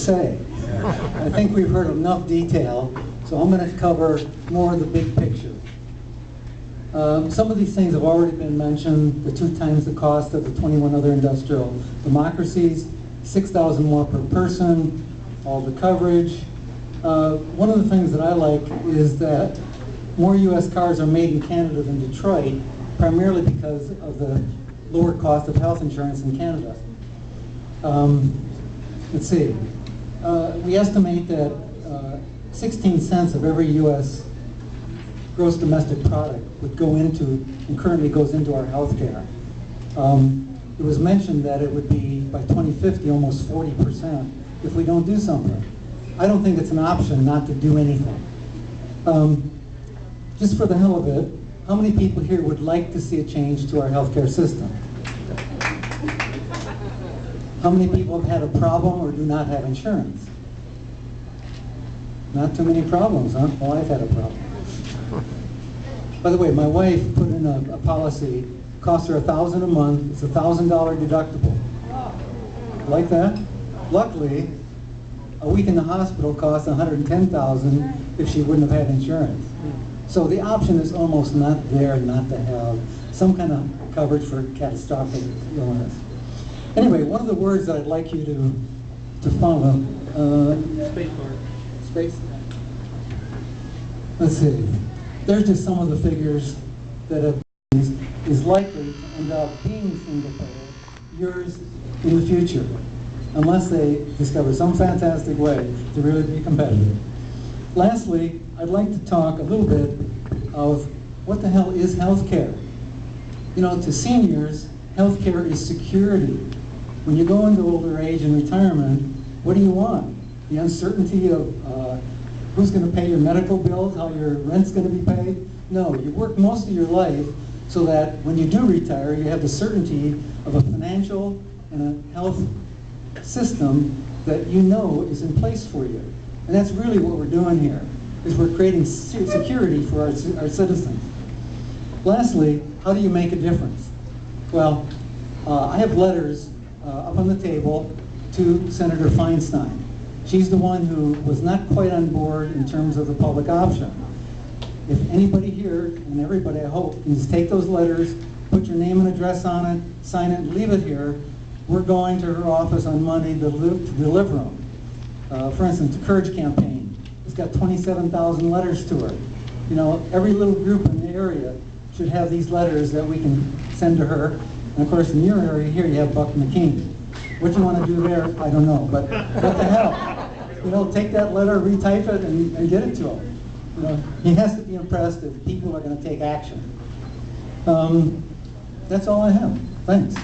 say. I think we've heard enough detail, so I'm going to cover more of the big picture. Some of these things have already been mentioned, the 2 times the cost of the 21 other industrial democracies, 6,000 more per person, all the coverage. One of the things that I like is that more US cars are made in Canada than Detroit, primarily because of the lower cost of health insurance in Canada. Let's see. We estimate that 16 cents of every US gross domestic product would go into, and currently goes into our health care. It was mentioned that it would be, by 2050, almost 40% if we don't do something. I don't think it's an option not to do anything. Just for the hell of it, how many people here would like to see a change to our healthcare system? How many people have had a problem or do not have insurance? Not too many problems, huh? Well, I've had a problem. By the way, my wife put in a policy, costs her $1,000 a month, it's $1,000 deductible. Like that? Luckily, a week in the hospital costs $110,000 if she wouldn't have had insurance. So the option is almost not there not to have some kind of coverage for catastrophic illness. Anyway, one of the words that I'd like you to follow, Space bar. space. Let's see. There's just some of the figures that have is likely to end up being single payer, yours in the future, unless they discover some fantastic way to really be competitive. Lastly, I'd like to talk a little bit of what the hell is healthcare. You know, to seniors, healthcare is security. When you go into older age and retirement, what do you want? The uncertainty of who's going to pay your medical bills, how your rent's going to be paid? No, you work most of your life so that when you do retire, you have the certainty of a financial and a health system that you know is in place for you. And that's really what we're doing here, is we're creating security for our citizens. Lastly, how do you make a difference? Well, I have letters up on the table to Senator Feinstein. She's the one who was not quite on board in terms of the public option. If anybody here, and everybody I hope, can just take those letters, put your name and address on it, sign it, and leave it here, we're going to her office on Monday to deliver them. For instance, the Courage Campaign has got 27,000 letters to her. You know, every little group in the area should have these letters that we can send to her. And of course, in your area here, you have Buck McKean. What you want to do there, I don't know, but what the hell? You know, take that letter, retype it, and get it to him. You know, he has to be impressed if people are going to take action. That's all I have. Thanks.